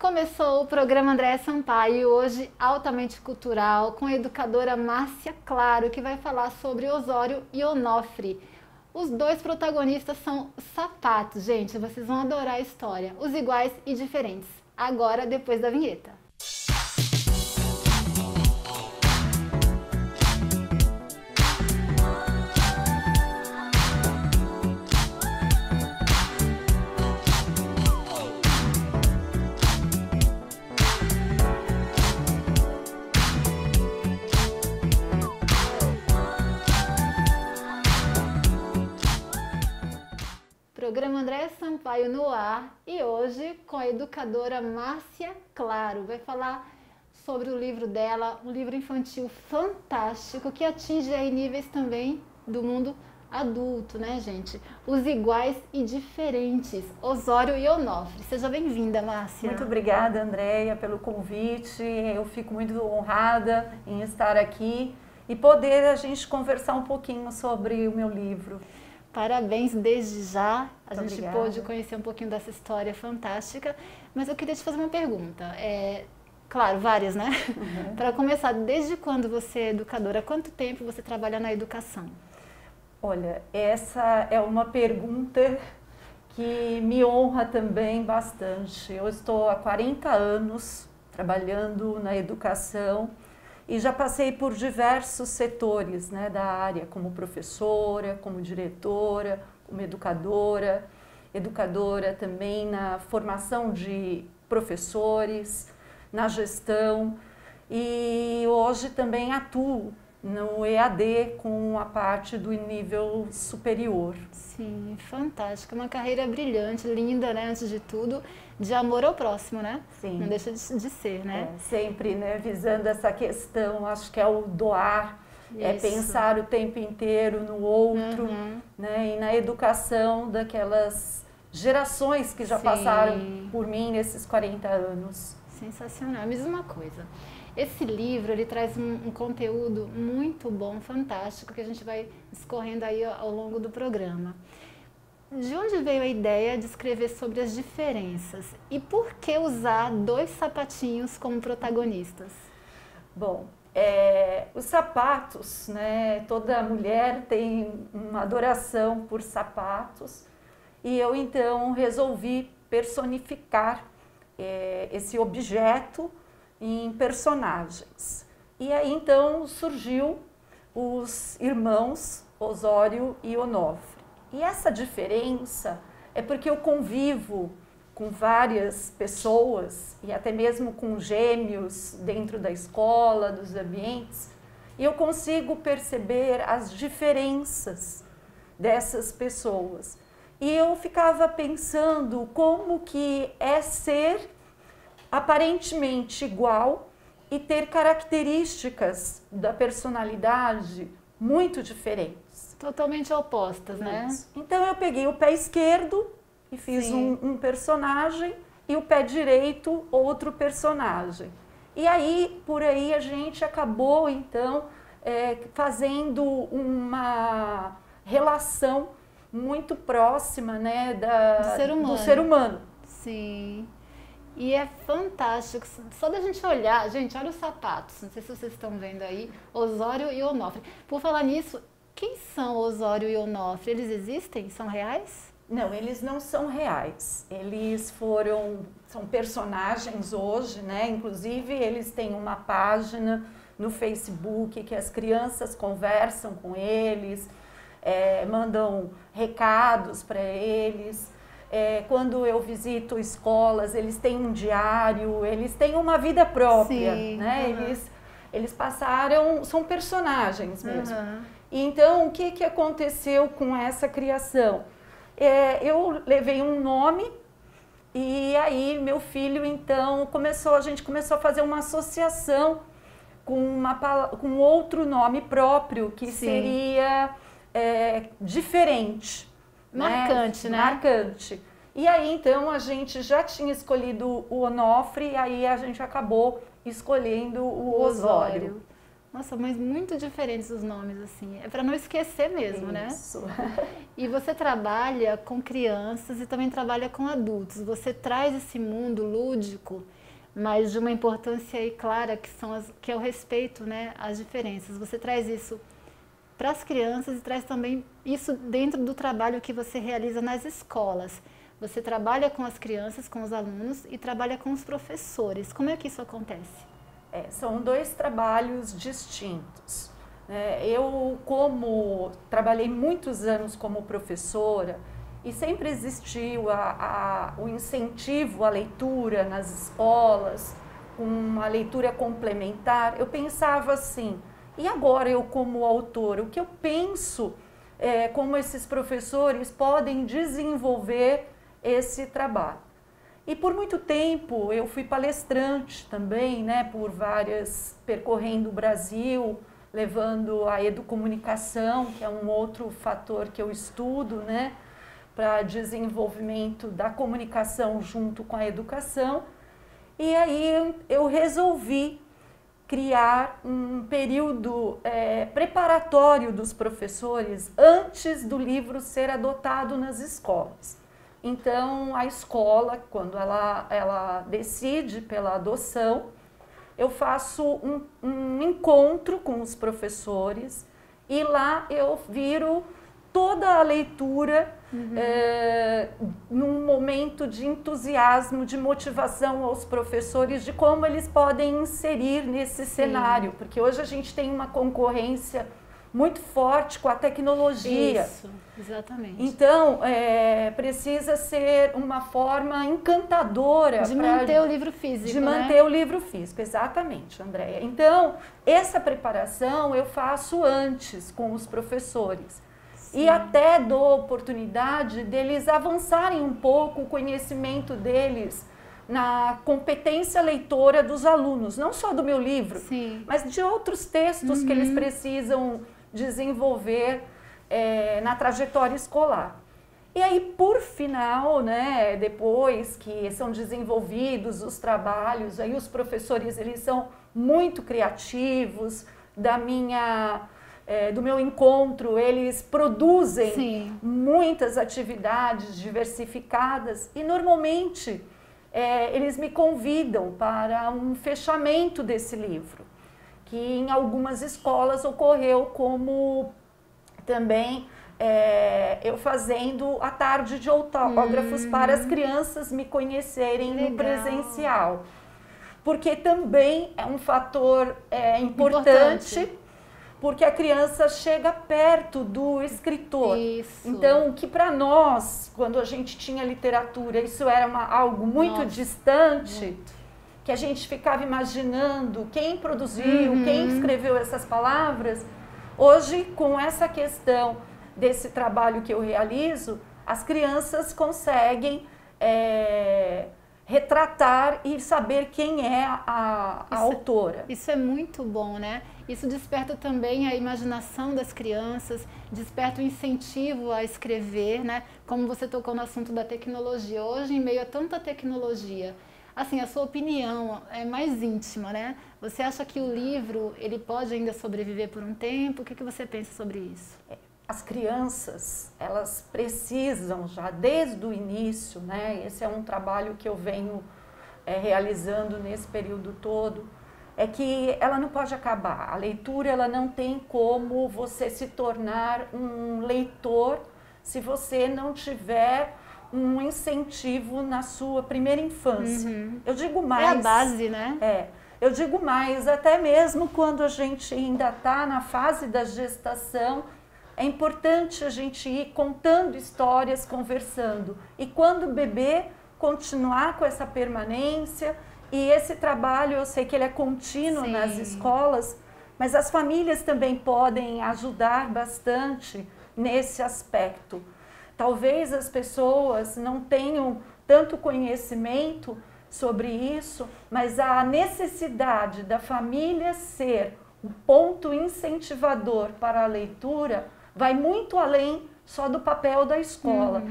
Começou o programa Andréa Sampaio, hoje altamente cultural, com a educadora Márcia Claro, que vai falar sobre Osório e Onofre. Os dois protagonistas são sapatos, gente, vocês vão adorar a história, os iguais e diferentes. Agora, depois da vinheta. Programa Andréa Sampaio no ar e hoje com a educadora Márcia Claro. Vai falar sobre o livro dela, um livro infantil fantástico que atinge aí níveis também do mundo adulto, né, gente? Os iguais e diferentes, Osório e Onofre. Seja bem-vinda, Márcia. Muito obrigada, Andréia, pelo convite. Eu fico muito honrada em estar aqui e poder a gente conversar um pouquinho sobre o meu livro. Parabéns desde já, a Muito gente obrigada. pôde conhecer um pouquinho dessa história fantástica, mas eu queria te fazer uma pergunta, claro, várias, né? Para começar, desde quando você é educadora, há quanto tempo você trabalha na educação? Olha, essa é uma pergunta que me honra também bastante. Eu estou há 40 anos trabalhando na educação e já passei por diversos setores, né, da área, como professora, como diretora, como educadora também na formação de professores, na gestão, e hoje também atuo no EAD com a parte do nível superior. Sim, fantástica, uma carreira brilhante, linda, né, antes de tudo, de amor ao próximo, né? Sim. Não deixa de ser, né? Sempre, né, visando essa questão, acho que é o doar, é pensar o tempo inteiro no outro, né, e na educação daquelas gerações que já passaram por mim nesses 40 anos. Sensacional. Me diz uma coisa, esse livro ele traz um conteúdo muito bom, fantástico, que a gente vai discorrendo aí ao longo do programa. De onde veio a ideia de escrever sobre as diferenças e por que usar dois sapatinhos como protagonistas? Bom, os sapatos, né, toda mulher tem uma adoração por sapatos e eu então resolvi personificar esse objeto em personagens. E aí então surgiu os irmãos Osório e Onofre. E essa diferença é porque eu convivo com várias pessoas e até mesmo com gêmeos dentro da escola, dos ambientes, e eu consigo perceber as diferenças dessas pessoas. E eu ficava pensando como que é ser aparentemente igual e ter características da personalidade muito diferentes. Totalmente opostas, né? Então eu peguei o pé esquerdo e fiz um personagem e o pé direito outro personagem. E aí, por aí a gente acabou então fazendo uma relação muito próxima, né, do ser humano. Sim. E é fantástico, só da gente olhar, gente, olha os sapatos, não sei se vocês estão vendo aí, Osório e Onofre. Por falar nisso, quem são Osório e Onofre? Eles existem? São reais? Não, eles não são reais, eles são personagens hoje, né, inclusive eles têm uma página no Facebook que as crianças conversam com eles, mandam recados para eles. Quando eu visito escolas, eles têm um diário, eles têm uma vida própria, né? Eles passaram, são personagens mesmo. Então, o que aconteceu com essa criação? Eu levei um nome e aí meu filho, então, a gente começou a fazer uma associação com outro nome próprio, que seria diferente. Marcante, né? Marcante. E aí, então, a gente já tinha escolhido o Onofre e aí a gente acabou escolhendo o Osório. Nossa, mas muito diferentes os nomes, assim. É para não esquecer mesmo, né? Isso. E você trabalha com crianças e também trabalha com adultos. Você traz esse mundo lúdico, mas de uma importância aí clara, que é o respeito, né, às diferenças. Você traz isso para as crianças e traz também isso dentro do trabalho que você realiza nas escolas. Você trabalha com as crianças, com os alunos e trabalha com os professores. Como é que isso acontece? São dois trabalhos distintos. Eu, como trabalhei muitos anos como professora e sempre existiu o incentivo à leitura nas escolas, uma leitura complementar, eu pensava assim, e agora eu como autora, o que eu penso como esses professores podem desenvolver esse trabalho? E por muito tempo eu fui palestrante também, né, percorrendo o Brasil, levando a educomunicação, que é um outro fator que eu estudo, né, para desenvolvimento da comunicação junto com a educação. E aí eu resolvi criar um período preparatório dos professores antes do livro ser adotado nas escolas. Então, a escola, quando ela decide pela adoção, eu faço um encontro com os professores e lá eu viro toda a leitura num momento de entusiasmo, de motivação aos professores, de como eles podem inserir nesse cenário, porque hoje a gente tem uma concorrência muito forte com a tecnologia. Isso, exatamente. Então, precisa ser uma forma encantadora de manter o livro físico, de manter o livro físico, exatamente, Andréia. Então, essa preparação eu faço antes com os professores. Sim. E até dou oportunidade deles avançarem um pouco o conhecimento deles na competência leitora dos alunos, não só do meu livro, sim, mas de outros textos que eles precisam desenvolver na trajetória escolar. E aí, por final, né, depois que são desenvolvidos os trabalhos, aí os professores eles são muito criativos, do meu encontro, eles produzem sim, muitas atividades diversificadas e normalmente eles me convidam para um fechamento desse livro, que em algumas escolas ocorreu como também eu fazendo a tarde de autógrafos para as crianças me conhecerem no presencial. Porque também é um fator importante, porque a criança chega perto do escritor. Isso. Então, que para nós, quando a gente tinha literatura, isso era algo muito distante. Muito. Que a gente ficava imaginando quem produziu, quem escreveu essas palavras. Hoje, com essa questão desse trabalho que eu realizo, as crianças conseguem retratar e saber quem é a autora. Isso é muito bom, né? Isso desperta também a imaginação das crianças, desperta o incentivo a escrever, né? Como você tocou no assunto da tecnologia. Hoje, em meio a tanta tecnologia, assim, a sua opinião é mais íntima, né? Você acha que o livro, ele pode ainda sobreviver por um tempo? O que você pensa sobre isso? As crianças, elas precisam já desde o início, né? Esse é um trabalho que eu venho realizando nesse período todo, é que ela não pode acabar. A leitura, ela não tem como você se tornar um leitor se você não tiver um incentivo na sua primeira infância. Eu digo mais... É a base, né? Eu digo mais, até mesmo quando a gente ainda está na fase da gestação, é importante a gente ir contando histórias, conversando. E quando bebê, continuar com essa permanência. E esse trabalho, eu sei que ele é contínuo sim, nas escolas, mas as famílias também podem ajudar bastante nesse aspecto. Talvez as pessoas não tenham tanto conhecimento sobre isso, mas a necessidade da família ser um ponto incentivador para a leitura vai muito além só do papel da escola.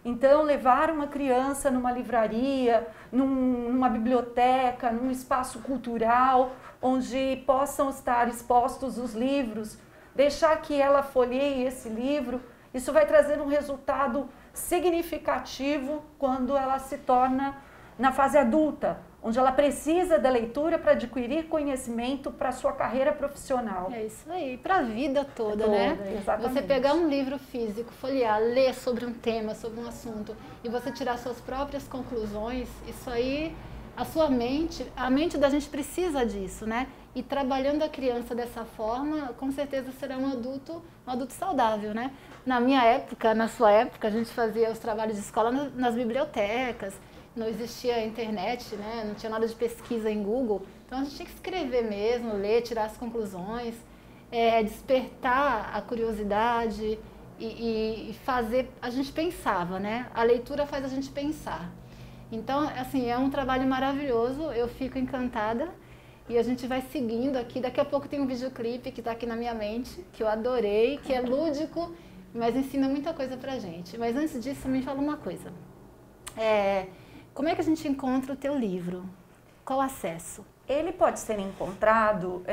Então, levar uma criança numa livraria, numa biblioteca, num espaço cultural, onde possam estar expostos os livros, deixar que ela folheie esse livro, isso vai trazer um resultado significativo quando ela se torna na fase adulta, onde ela precisa da leitura para adquirir conhecimento para a sua carreira profissional. É isso aí, para a vida toda, né? Exatamente. Você pegar um livro físico, folhear, ler sobre um tema, sobre um assunto, e você tirar suas próprias conclusões, isso aí, a mente da gente precisa disso, né? E trabalhando a criança dessa forma, com certeza será um adulto saudável, né? Na minha época, na sua época, a gente fazia os trabalhos de escola nas bibliotecas, não existia internet, né? Não tinha nada de pesquisa em Google, então a gente tinha que escrever mesmo, ler, tirar as conclusões, despertar a curiosidade e fazer, a gente pensava, né? A leitura faz a gente pensar. Então, assim, é um trabalho maravilhoso, eu fico encantada e a gente vai seguindo aqui. Daqui a pouco tem um videoclipe que está aqui na minha mente, que eu adorei, que é lúdico, mas ensina muita coisa pra gente. Mas antes disso, me fala uma coisa. Como é que a gente encontra o teu livro? Qual o acesso? Ele pode ser encontrado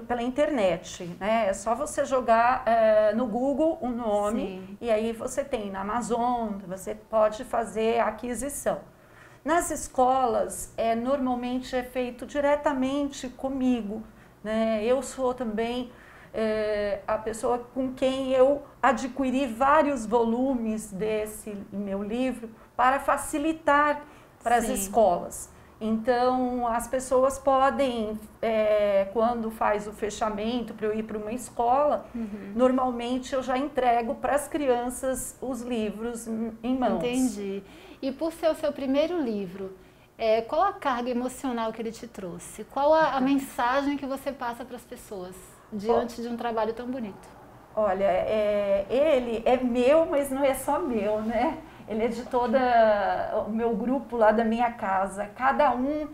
pela internet, né? É só você jogar no Google o nome. Sim. E aí você tem na Amazon, você pode fazer a aquisição. Nas escolas, normalmente é feito diretamente comigo, né? Eu sou também a pessoa com quem eu adquiri vários volumes desse meu livro para facilitar para as escolas. Então, as pessoas podem, quando faz o fechamento para eu ir para uma escola, normalmente eu já entrego para as crianças os livros em mãos. Entendi. E por ser o seu primeiro livro, qual a carga emocional que ele te trouxe? Qual a mensagem que você passa para as pessoas diante de um trabalho tão bonito? Olha, ele é meu, mas não é só meu, né? Ele é de todo o meu grupo lá da minha casa. Cada um,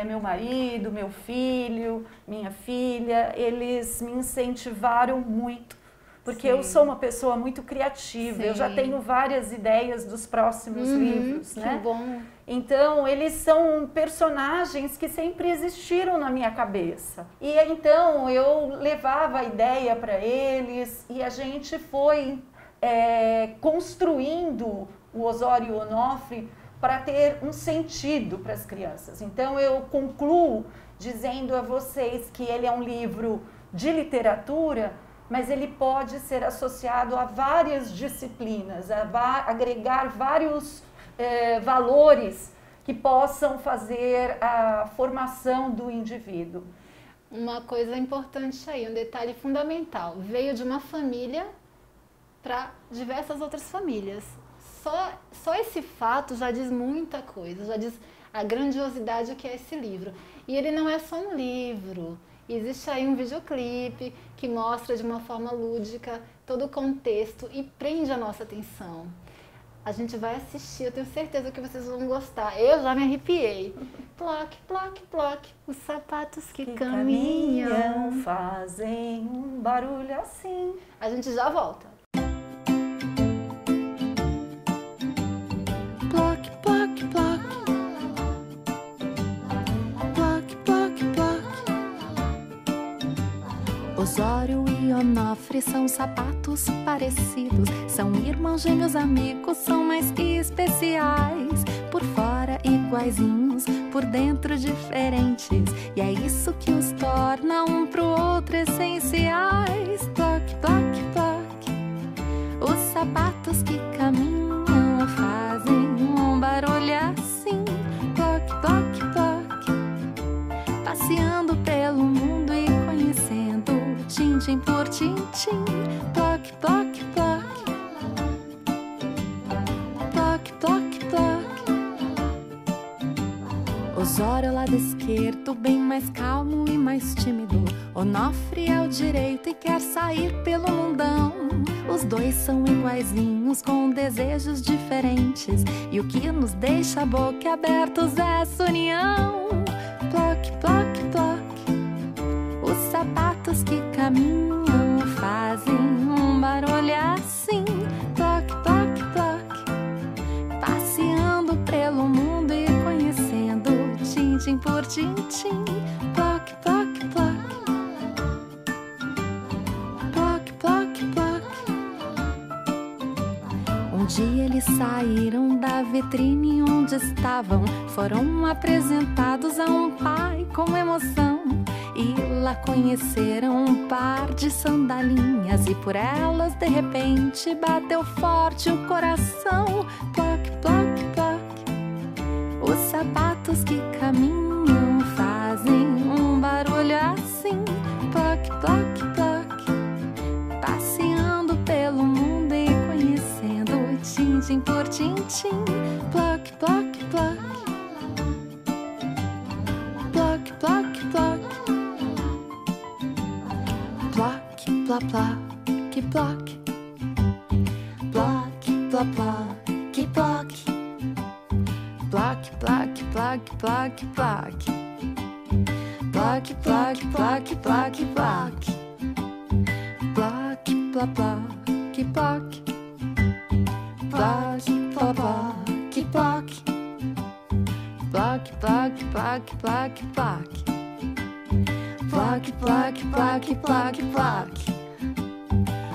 meu marido, meu filho, minha filha, eles me incentivaram muito. Porque eu sou uma pessoa muito criativa, eu já tenho várias ideias dos próximos livros, né? Que bom! Então, eles são personagens que sempre existiram na minha cabeça. E então, eu levava a ideia para eles e a gente foi construindo o Osório Onofre para ter um sentido para as crianças. Então, eu concluo dizendo a vocês que ele é um livro de literatura, mas ele pode ser associado a várias disciplinas, agregar vários valores que possam fazer a formação do indivíduo. Uma coisa importante aí, um detalhe fundamental, veio de uma família para diversas outras famílias. Só esse fato já diz muita coisa, já diz a grandiosidade que é esse livro. E ele não é só um livro. Existe aí um videoclipe que mostra de uma forma lúdica todo o contexto e prende a nossa atenção. A gente vai assistir, eu tenho certeza que vocês vão gostar. Eu já me arrepiei. Ploc, ploc, ploc, os sapatos que caminham fazem um barulho assim. A gente já volta. Ploc, ploc, ploc. Osório e Onofre são sapatos parecidos, são irmãos gêmeos amigos, são mais especiais. Por fora iguaizinhos, por dentro diferentes, e é isso que os torna um pro outro essenciais. Ploc, ploc, ploc, os sapatos que caminham fazem um barulho assim. Ploc, ploc, ploc, passeando pelo mundo e conhecendo tintim por tintim. Ploc, ploc, ploc, ploc, ploc, ploc. Osório ao lado esquerdo, bem mais calmo e mais tímido. Onofre é o direito e quer sair pelo mundão. Os dois são iguaizinhos, com desejos diferentes, e o que nos deixa boquiabertos é essa união. Ploc, ploc, ploc, os sapatos que caminham fazem um barulho assim. Ploc, pelo mundo e conhecendo tintim por tintim. Ploc, ploc, ploc. Ploc, ploc, ploc. Um dia eles saíram da vitrine onde estavam. Foram apresentados a um pai com emoção. E lá conheceram um par de sandalinhas. E por elas de repente bateu forte o coração. Ploc, ploc, ploc. Os sapatos que caminham fazem um barulho assim. Ploc, ploc, ploc. Passeando pelo mundo e conhecendo tintim por tintim. Ploc, ploc, ploc. Ploc, ploc, ploc. Ploc, plá, plá, que ploc. Ploc, plá, plá, que ploc. Ploc, ploc, ploc, ploc, ploc. Ploc, ploc, ploc, ploc, ploc. Ploc, plá, plá, que ploc. Ploc, plá, plá, que ploc. Ploc, ploc, ploc, ploc, ploc. Ploc, ploc, ploc, ploc, ploc.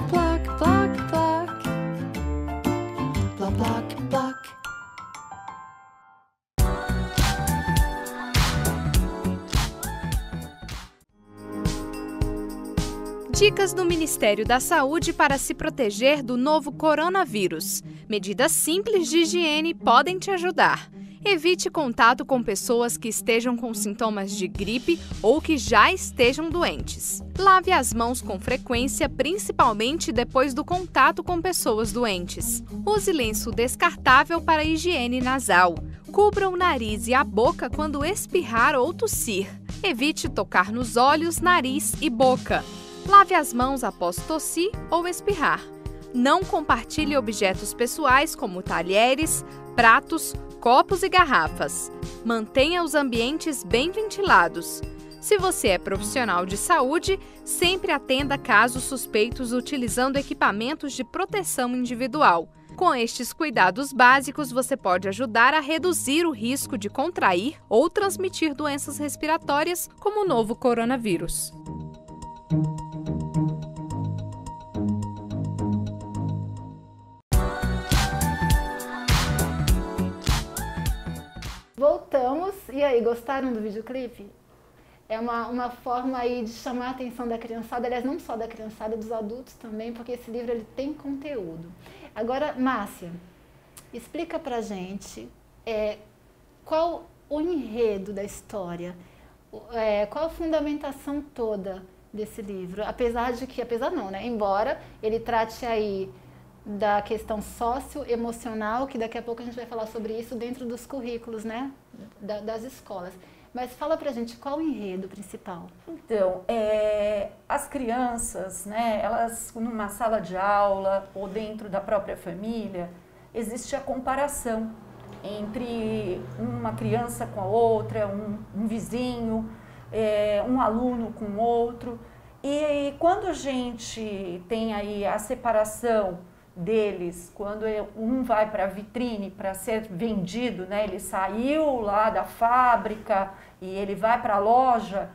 Ploc, ploc, ploc. Ploc, ploc, ploc. Dicas do Ministério da Saúde para se proteger do novo coronavírus. Medidas simples de higiene podem te ajudar. Evite contato com pessoas que estejam com sintomas de gripe ou que já estejam doentes. Lave as mãos com frequência, principalmente depois do contato com pessoas doentes. Use lenço descartável para higiene nasal. Cubra o nariz e a boca quando espirrar ou tossir. Evite tocar nos olhos, nariz e boca. Lave as mãos após tossir ou espirrar. Não compartilhe objetos pessoais como talheres, pratos, copos e garrafas. Mantenha os ambientes bem ventilados. Se você é profissional de saúde, sempre atenda casos suspeitos utilizando equipamentos de proteção individual. Com estes cuidados básicos, você pode ajudar a reduzir o risco de contrair ou transmitir doenças respiratórias como o novo coronavírus. Voltamos, e aí, gostaram do videoclipe? É uma forma aí de chamar a atenção da criançada, aliás, não só da criançada, dos adultos também, porque esse livro ele tem conteúdo. Agora, Márcia, explica pra gente qual o enredo da história, qual a fundamentação toda desse livro, embora ele trate aí da questão socioemocional, que daqui a pouco a gente vai falar sobre isso dentro dos currículos, né, das escolas. Mas fala pra gente qual o enredo principal. Então, as crianças, né, elas numa sala de aula ou dentro da própria família, existe a comparação entre uma criança com a outra, um vizinho, um aluno com outro. E quando a gente tem aí a separação deles, quando um vai para a vitrine para ser vendido, né, ele saiu lá da fábrica e ele vai para a loja,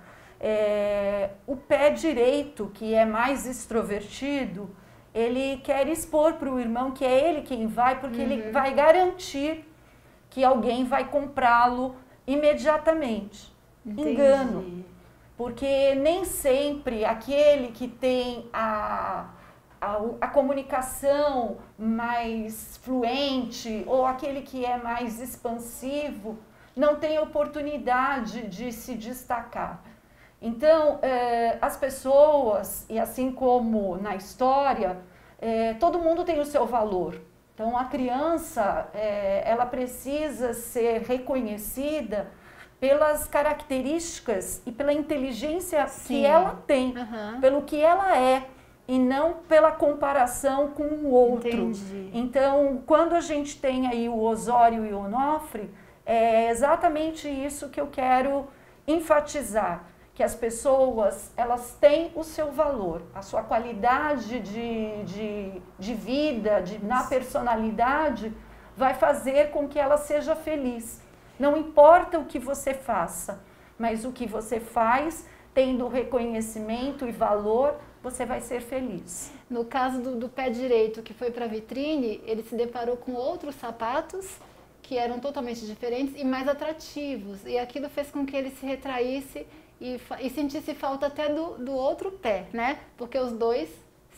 o pé direito, que é mais extrovertido, ele quer expor para o irmão que é ele quem vai, porque ele vai garantir que alguém vai comprá-lo imediatamente. Entendi. Engano, porque nem sempre aquele que tem a comunicação mais fluente ou aquele que é mais expansivo não tem oportunidade de se destacar. Então, as pessoas, e assim como na história, todo mundo tem o seu valor. Então, a criança, ela precisa ser reconhecida pelas características e pela inteligência que ela tem, pelo que ela é, e não pela comparação com o outro. Entendi. Então, quando a gente tem aí o Osório e o Onofre, é exatamente isso que eu quero enfatizar, que as pessoas, elas têm o seu valor, a sua qualidade de vida, na personalidade, vai fazer com que ela seja feliz. Não importa o que você faça, mas o que você faz, tendo reconhecimento e valor, você vai ser feliz. No caso do pé direito, que foi para a vitrine, ele se deparou com outros sapatos que eram totalmente diferentes e mais atrativos. E aquilo fez com que ele se retraísse e sentisse falta até do outro pé, né? Porque os dois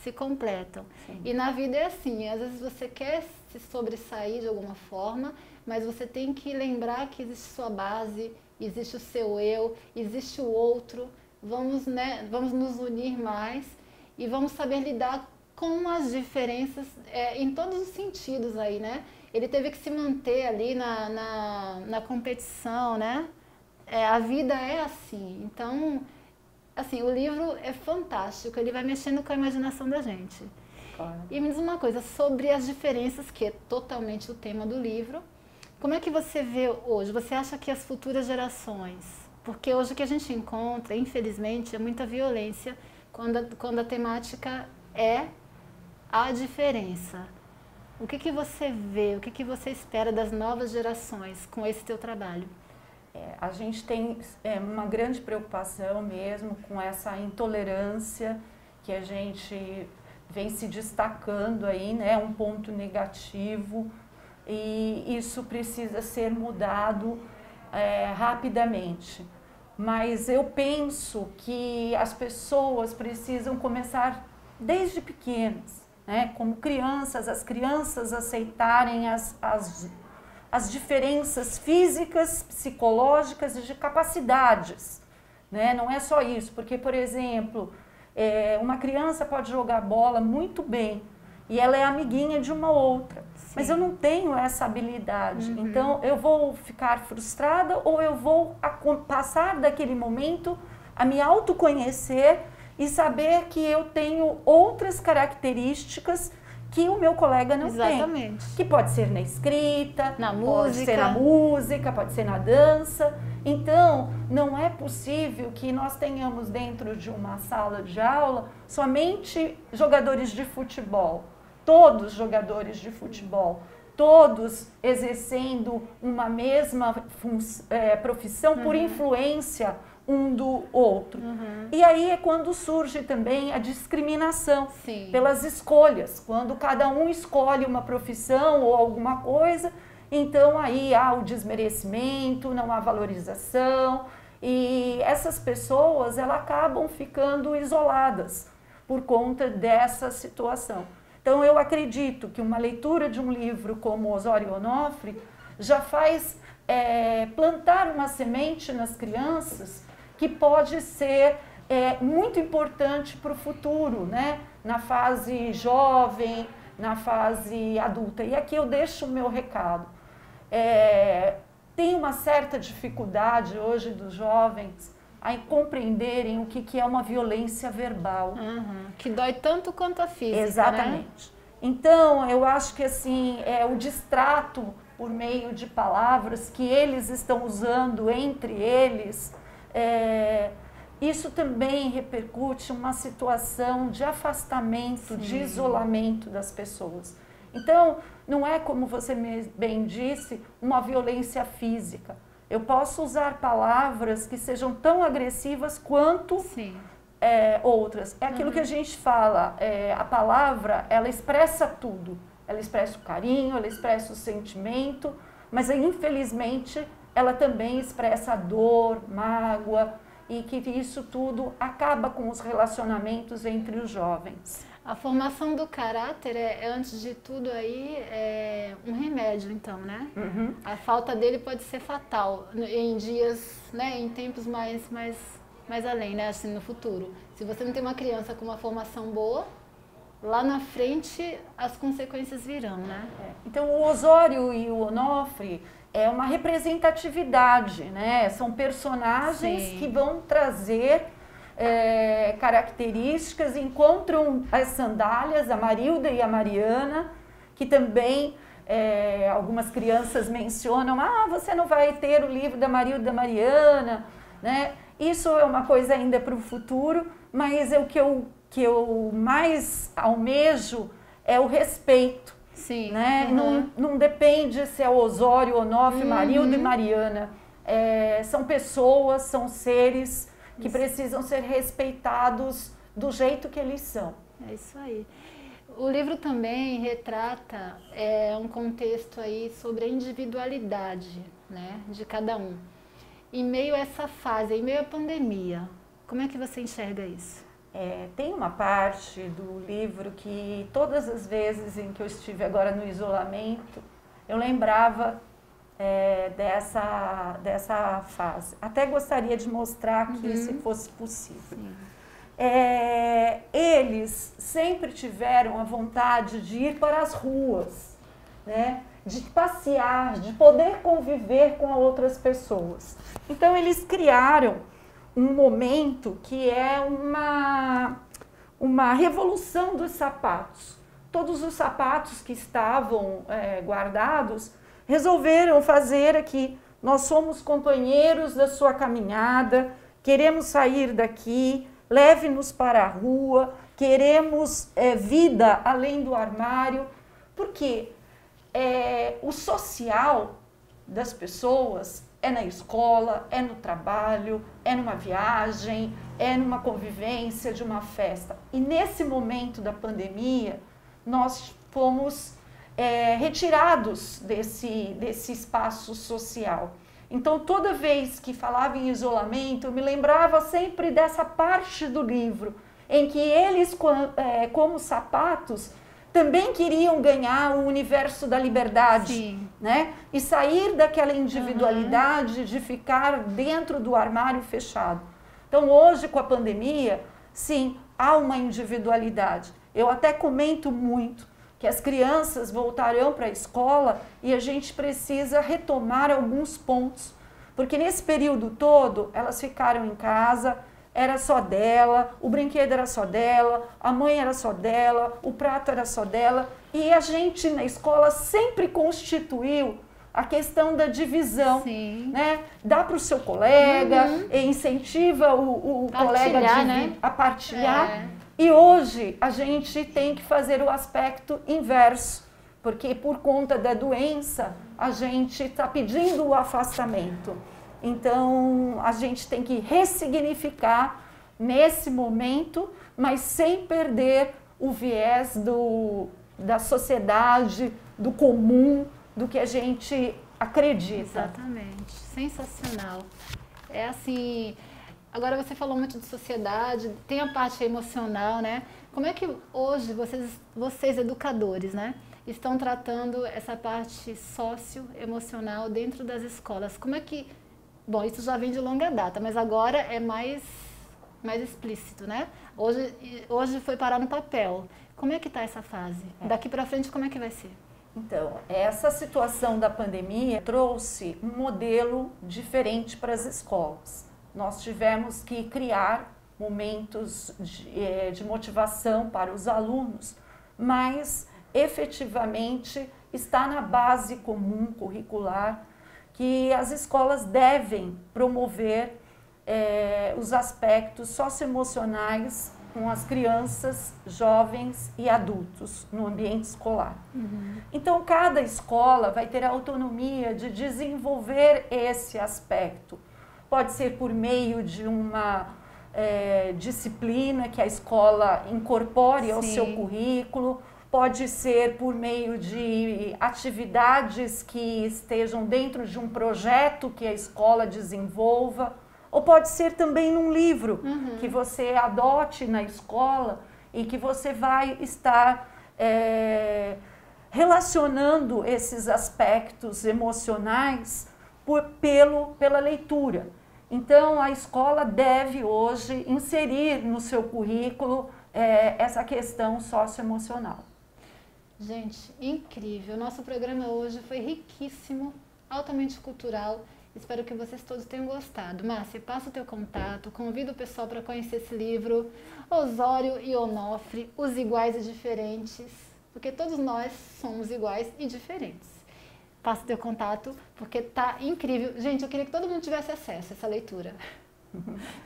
se completam. Sim. E na vida é assim, às vezes você quer se sobressair de alguma forma, mas você tem que lembrar que existe sua base, existe o seu eu, existe o outro. Vamos nos unir mais e vamos saber lidar com as diferenças em todos os sentidos aí, né? Ele teve que se manter ali na competição, né? A vida é assim. Então, assim, o livro é fantástico, ele vai mexendo com a imaginação da gente. Claro. E me diz uma coisa sobre as diferenças, que é totalmente o tema do livro. Como é que você vê hoje? Você acha que as futuras gerações... Porque hoje o que a gente encontra, infelizmente, é muita violência quando a temática é a diferença. O que você vê, o que você espera das novas gerações com esse teu trabalho? A gente tem uma grande preocupação mesmo com essa intolerância que a gente vem se destacando aí, né? Um ponto negativo, e isso precisa ser mudado rapidamente. Mas eu penso que as pessoas precisam começar desde pequenas, né? Como crianças, as crianças aceitarem as diferenças físicas, psicológicas e de capacidades, né? Não é só isso, porque, por exemplo, uma criança pode jogar bola muito bem e ela é amiguinha de uma outra. Sim. Mas eu não tenho essa habilidade. Uhum. Então, eu vou ficar frustrada ou eu vou passar daquele momento a me autoconhecer e saber que eu tenho outras características que o meu colega não Exatamente. tem. Que pode ser na escrita, na pode ser na música, pode ser na dança. Então, não é possível que nós tenhamos dentro de uma sala de aula somente jogadores de futebol. Todos jogadores de futebol, todos exercendo uma mesma profissão por influência um do outro. Uhum. E aí é quando surge também a discriminação. Sim. Pelas escolhas. Quando cada um escolhe uma profissão ou alguma coisa, então aí há o desmerecimento, não há valorização, e essas pessoas elas acabam ficando isoladas por conta dessa situação. Então, eu acredito que uma leitura de um livro como Osório Onofre já faz plantar uma semente nas crianças que pode ser muito importante para o futuro, né? Na fase jovem, na fase adulta. E aqui eu deixo o meu recado. Tem uma certa dificuldade hoje dos jovens a compreenderem o que é uma violência verbal. Uhum. Que dói tanto quanto a física, exatamente. Né? Então, eu acho que assim, o distrato por meio de palavras que eles estão usando entre eles, isso também repercute uma situação de afastamento, sim, de isolamento das pessoas. Então, não é, como você bem disse, uma violência física. Eu posso usar palavras que sejam tão agressivas quanto outras. É aquilo que a gente fala, a palavra, ela expressa tudo. Ela expressa o carinho, ela expressa o sentimento, mas infelizmente ela também expressa a dor, mágoa, e que isso tudo acaba com os relacionamentos entre os jovens. A formação do caráter antes de tudo aí, um remédio, então, né? Uhum. A falta dele pode ser fatal em dias, né, em tempos mais além, né, assim, no futuro. Se você não tem uma criança com uma formação boa, lá na frente as consequências virão, né? Então, o Osório e o Onofre é uma representatividade, né? São personagens, sim, que vão trazer características, encontram as sandálias, a Marilda e a Mariana, que também algumas crianças mencionam, você não vai ter o livro da Marilda e da Mariana, né? Isso é uma coisa ainda para o futuro, mas o que eu mais almejo é o respeito. Sim. Né? Não depende se é Osório, Onofre, Marildo e Mariana. São pessoas, são seres que precisam ser respeitados do jeito que eles são. É isso aí. O livro também retrata um contexto aí sobre a individualidade, né, de cada um. Em meio a essa fase, em meio à pandemia, como é que você enxerga isso? Tem uma parte do livro que todas as vezes em que eu estive agora no isolamento, eu lembrava dessa fase. Até gostaria de mostrar aqui, se fosse possível. Eles sempre tiveram a vontade de ir para as ruas, né? De passear, de poder conviver com outras pessoas. Então, eles criaram um momento que é uma revolução dos sapatos. Todos os sapatos que estavam guardados resolveram fazer aqui. Nós somos companheiros da sua caminhada, queremos sair daqui, leve-nos para a rua, queremos vida além do armário. Porque o social das pessoas é na escola, é no trabalho, é numa viagem, é numa convivência de uma festa. E nesse momento da pandemia, nós fomos retirados desse espaço social. Então, toda vez que falava em isolamento, eu me lembrava sempre dessa parte do livro, em que eles, como sapatos, também queriam ganhar o universo da liberdade, né? E sair daquela individualidade de ficar dentro do armário fechado. Então, hoje, com a pandemia, sim, há uma individualidade. Eu até comento muito que as crianças voltarão para a escola e a gente precisa retomar alguns pontos, porque nesse período todo, elas ficaram em casa, era só dela, o brinquedo era só dela, a mãe era só dela, o prato era só dela. E a gente na escola sempre constituiu a questão da divisão, né? Dá para o seu colega, incentiva o colega a partilhar. E hoje a gente tem que fazer o aspecto inverso, porque por conta da doença a gente está pedindo o afastamento. Então, a gente tem que ressignificar nesse momento, mas sem perder o viés da sociedade, do comum, do que a gente acredita. Exatamente. Sensacional. É assim, agora você falou muito de sociedade, tem a parte emocional, né? Como é que hoje vocês educadores, né, estão tratando essa parte socioemocional dentro das escolas? Como é que... Bom, isso já vem de longa data, mas agora é mais explícito, né? Hoje foi parar no papel. Como é que está essa fase? Daqui para frente, como é que vai ser? Então, essa situação da pandemia trouxe um modelo diferente para as escolas. Nós tivemos que criar momentos de motivação para os alunos, mas efetivamente está na base comum curricular que as escolas devem promover os aspectos socioemocionais com as crianças, jovens e adultos no ambiente escolar. Então, cada escola vai ter a autonomia de desenvolver esse aspecto. Pode ser por meio de uma disciplina que a escola incorpore ao seu currículo, pode ser por meio de atividades que estejam dentro de um projeto que a escola desenvolva, ou pode ser também num livro que você adote na escola e que você vai estar relacionando esses aspectos emocionais pela leitura. Então, a escola deve hoje inserir no seu currículo essa questão socioemocional. Gente, incrível. Nosso programa hoje foi riquíssimo, altamente cultural. Espero que vocês todos tenham gostado. Márcia, passa o teu contato, convida o pessoal para conhecer esse livro, Osório e Onofre, os iguais e diferentes, porque todos nós somos iguais e diferentes. Passa o teu contato, porque tá incrível. Gente, eu queria que todo mundo tivesse acesso a essa leitura.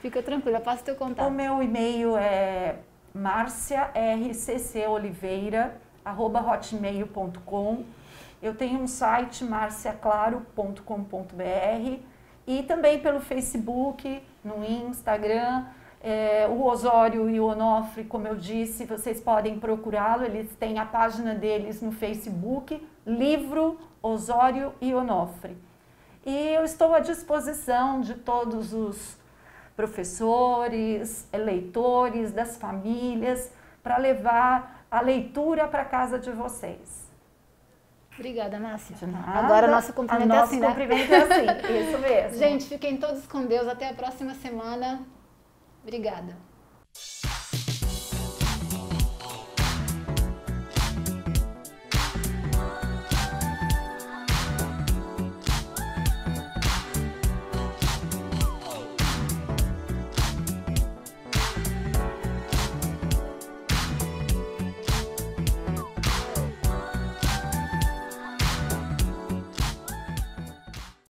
Fica tranquila, passa o teu contato. O meu e-mail é marciarccoliveira, hotmail.com. Eu tenho um site, marciaclaro.com.br, e também pelo Facebook, no Instagram. O Osório e o Onofre, como eu disse, vocês podem procurá-lo, eles têm a página deles no Facebook, Livro Osório e Onofre. E eu estou à disposição de todos os professores, leitores, das famílias, para levar a leitura para a casa de vocês. Obrigada, Márcia. Nada. Agora o nosso cumprimento é assim, né? Nosso cumprimento é assim, isso mesmo. Gente, fiquem todos com Deus. Até a próxima semana. Obrigada.